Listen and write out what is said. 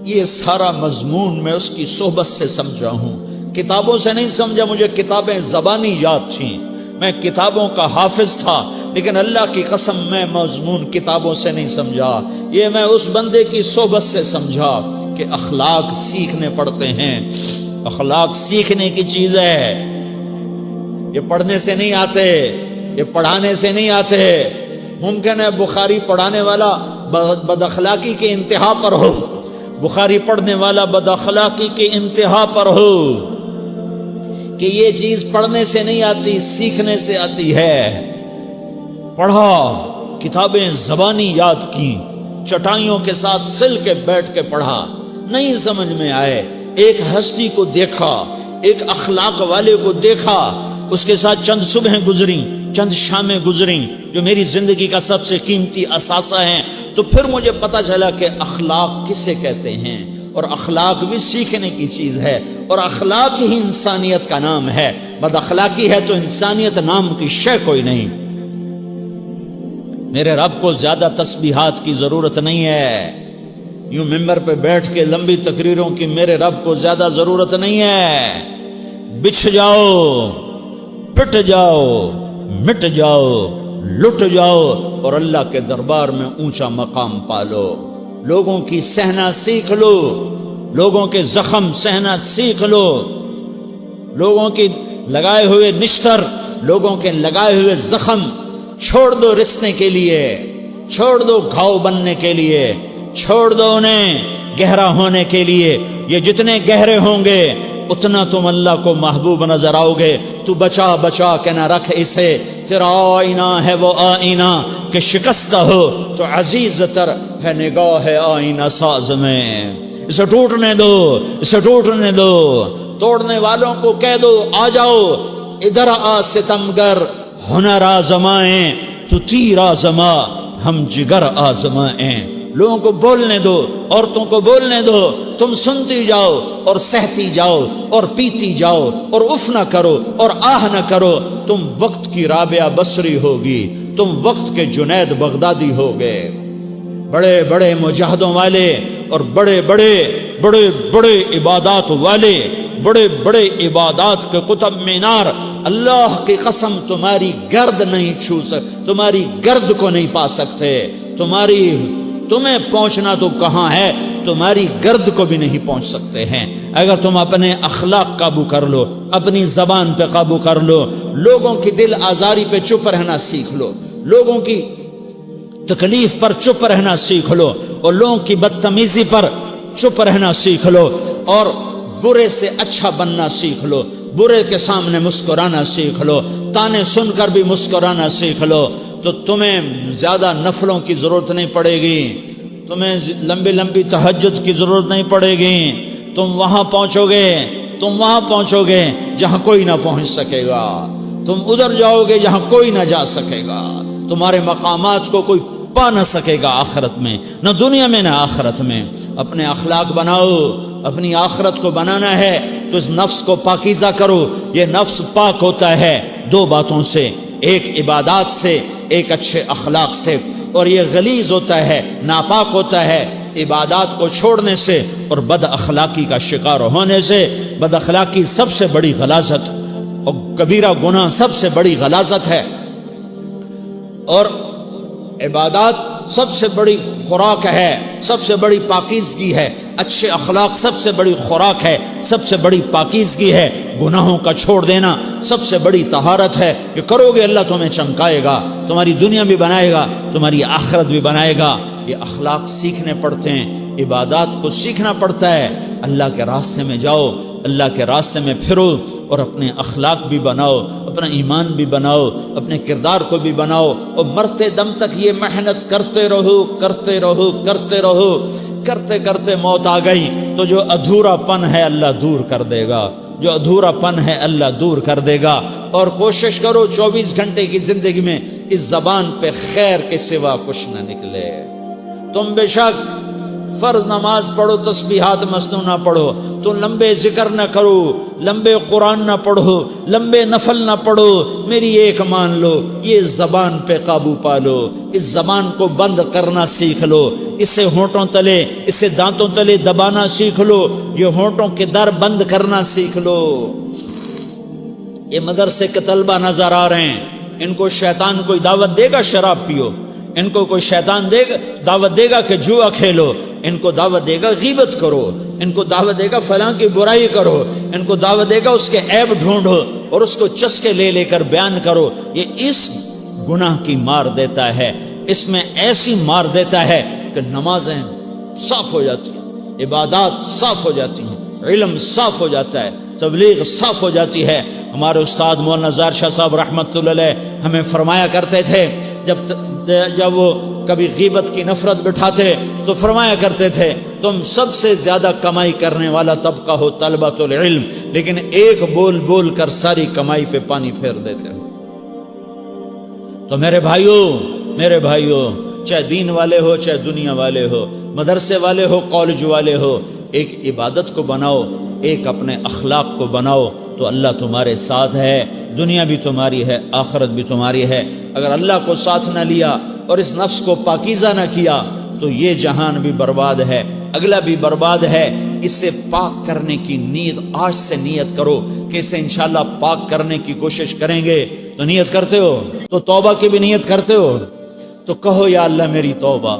یہ سارا مضمون میں اس کی صحبت سے سمجھا ہوں، کتابوں سے نہیں سمجھا۔ مجھے کتابیں زبانی یاد تھیں، میں کتابوں کا حافظ تھا، لیکن اللہ کی قسم میں مضمون کتابوں سے نہیں سمجھا، یہ میں اس بندے کی صحبت سے سمجھا کہ اخلاق سیکھنے پڑتے ہیں۔ اخلاق سیکھنے کی چیز ہے، یہ پڑھنے سے نہیں آتے، یہ پڑھانے سے نہیں آتے۔ ممکن ہے بخاری پڑھانے والا بد اخلاقی کے انتہا پر ہو، بخاری پڑھنے والا بد اخلاقی کے انتہا پر ہو، کہ یہ چیز پڑھنے سے نہیں آتی، سیکھنے سے آتی ہے۔ پڑھا، کتابیں زبانی یاد کی، چٹائیوں کے ساتھ سل کے بیٹھ کے پڑھا، نہیں سمجھ میں آئے، ایک ہستی کو دیکھا، ایک اخلاق والے کو دیکھا، اس کے ساتھ چند صبحیں گزریں، چند شامیں گزریں جو میری زندگی کا سب سے قیمتی اثاثہ ہیں، تو پھر مجھے پتا چلا کہ اخلاق کسے کہتے ہیں، اور اخلاق بھی سیکھنے کی چیز ہے، اور اخلاق ہی انسانیت کا نام ہے۔ بد اخلاقی ہے تو انسانیت نام کی شے کوئی نہیں۔ میرے رب کو زیادہ تسبیحات کی ضرورت نہیں ہے، یوں ممبر پہ بیٹھ کے لمبی تقریروں کی میرے رب کو زیادہ ضرورت نہیں ہے۔ بچھ جاؤ، پٹ جاؤ، مٹ جاؤ، لٹ جاؤ، اور اللہ کے دربار میں اونچا مقام پالو۔ لوگوں کی سہنا سیکھ لو، لوگوں کے زخم سہنا سیکھ لو، لوگوں کی لگائے ہوئے نشتر، لوگوں کے لگائے ہوئے زخم چھوڑ دو رسنے کے لیے، چھوڑ دو گھاؤ بننے کے لیے، چھوڑ دو انہیں گہرا ہونے کے لیے۔ یہ جتنے گہرے ہوں گے اتنا تم اللہ کو محبوب نظر آؤ گے۔ تو بچا بچا کے نہ رکھ اسے، تیرا آئینہ ہے وہ آئینہ کہ شکستہ ہو تو عزیز تر ہے نگاہ آئینہ ساز میں۔ اسے ٹوٹنے دو، اسے ٹوٹنے دو، توڑنے والوں کو کہہ دو آ جاؤ ادھر آ ستمگر، ہنر آزمائیں تو تیر آزما، ہم جگر آزمائیں۔ لوگوں کو بولنے دو، عورتوں کو بولنے دو، تم سنتی جاؤ اور سہتی جاؤ اور پیتی جاؤ اور اف نہ کرو اور آہ نہ کرو۔ تم وقت کی رابعہ بصری ہوگی، تم وقت کے جنید بغدادی ہوگے۔ بڑے بڑے مجاہدوں والے اور بڑے بڑے بڑے بڑے عبادات والے، بڑے بڑے عبادات کے قطب مینار، اللہ کی قسم تمہاری گرد نہیں چھو سکتے، تمہاری گرد کو نہیں پا سکتے۔ تمہیں پہنچنا تو کہاں ہے، تمہاری گرد کو بھی نہیں پہنچ سکتے ہیں۔ اگر تم اپنے اخلاق قابو کر لو، اپنی زبان پہ قابو کر لو، لوگوں کی دل آزاری پہ چپ رہنا سیکھ لو، لوگوں کی تکلیف پر چپ رہنا سیکھ لو، اور لوگوں کی بدتمیزی پر چپ رہنا سیکھ لو، اور برے سے اچھا بننا سیکھ لو، برے کے سامنے مسکرانا سیکھ لو، تانے سن کر بھی مسکرانا سیکھ لو، تو تمہیں زیادہ نفلوں کی ضرورت نہیں پڑے گی، تمہیں لمبی لمبی تہجد کی ضرورت نہیں پڑے گی۔ تم وہاں پہنچو گے، تم وہاں پہنچو گے جہاں کوئی نہ پہنچ سکے گا، تم ادھر جاؤ گے جہاں کوئی نہ جا سکے گا، تمہارے مقامات کو کوئی پا نہ سکے گا آخرت میں، نہ دنیا میں نہ آخرت میں۔ اپنے اخلاق بناؤ، اپنی آخرت کو بنانا ہے تو اس نفس کو پاکیزہ کرو۔ یہ نفس پاک ہوتا ہے دو باتوں سے، ایک عبادات سے، ایک اچھے اخلاق سے، اور یہ غلیظ ہوتا ہے، ناپاک ہوتا ہے عبادات کو چھوڑنے سے اور بد اخلاقی کا شکار ہونے سے۔ بد اخلاقی سب سے بڑی غلاظت اور کبیرہ گناہ سب سے بڑی غلاظت ہے، اور عبادات سب سے بڑی خوراک ہے، سب سے بڑی پاکیزگی ہے۔ اچھے اخلاق سب سے بڑی خوراک ہے، سب سے بڑی پاکیزگی ہے۔ گناہوں کا چھوڑ دینا سب سے بڑی طہارت ہے۔ یہ کرو گے اللہ تمہیں چمکائے گا، تمہاری دنیا بھی بنائے گا، تمہاری آخرت بھی بنائے گا۔ یہ اخلاق سیکھنے پڑتے ہیں، عبادات کو سیکھنا پڑتا ہے۔ اللہ کے راستے میں جاؤ، اللہ کے راستے میں پھرو، اور اپنے اخلاق بھی بناؤ، اپنا ایمان بھی بناؤ، اپنے کردار کو بھی بناؤ، اور مرتے دم تک یہ محنت کرتے رہو، کرتے رہو، کرتے رہو۔ کرتے کرتے موت آ گئی تو جو ادھورا پن ہے اللہ دور کر دے گا، جو ادھورا پن ہے اللہ دور کر دے گا۔ اور کوشش کرو 24 گھنٹے کی زندگی میں اس زبان پہ خیر کے سوا کچھ نہ نکلے۔ تم بے شک فرض نماز پڑھو، تسبیحات مسنونہ پڑھو، تو لمبے ذکر نہ کرو، لمبے قرآن نہ پڑھو، لمبے نفل نہ پڑھو، میری ایک مان لو، یہ زبان پہ قابو پا لو، اس زبان کو بند کرنا سیکھ لو، اسے ہونٹوں تلے، اسے دانتوں تلے دبانا سیکھ لو، یہ ہونٹوں کے در بند کرنا سیکھ لو۔ یہ مدرسے کے طلبہ نظر آ رہے ہیں، ان کو شیطان کوئی دعوت دے گا شراب پیو، ان کو کوئی شیطان دعوت دے گا کہ جوا کھیلو، ان کو دعوت دے گا غیبت کرو، ان کو دعوت دے گا فلاں کی برائی کرو، ان کو دعوت دے گا اس کے عیب ڈھونڈو اور اس کو چسکے لے لے کر بیان کرو۔ یہ اس گناہ کی مار دیتا ہے، اس میں ایسی مار دیتا ہے کہ نمازیں صاف ہو جاتی ہیں، عبادات صاف ہو جاتی ہیں، علم صاف ہو جاتا ہے، تبلیغ صاف ہو جاتی ہے۔ ہمارے استاد مولانا زار شاہ صاحب رحمۃ اللہ علیہ ہمیں فرمایا کرتے تھے، جب وہ کبھی غیبت کی نفرت بٹھاتے تو فرمایا کرتے تھے تم سب سے زیادہ کمائی کرنے والا طبقہ ہو طلبۃ العلم، لیکن ایک بول بول کر ساری کمائی پہ پانی پھیر دیتے ہو۔ تو میرے بھائیوں چاہے دین والے ہو چاہے دنیا والے ہو، مدرسے والے ہو کالج والے ہو، ایک عبادت کو بناؤ، ایک اپنے اخلاق کو بناؤ تو اللہ تمہارے ساتھ ہے، دنیا بھی تمہاری ہے، آخرت بھی تمہاری ہے۔ اگر اللہ کو ساتھ نہ لیا اور اس نفس کو پاکیزہ نہ کیا تو یہ جہان بھی برباد ہے، اگلا بھی برباد ہے۔ اسے پاک کرنے کی نیت آج سے نیت کرو کہ اسے انشاءاللہ پاک کرنے کی کوشش کریں گے۔ تو نیت کرتے ہو تو توبہ کی بھی نیت کرتے ہو، تو کہو یا اللہ میری توبہ،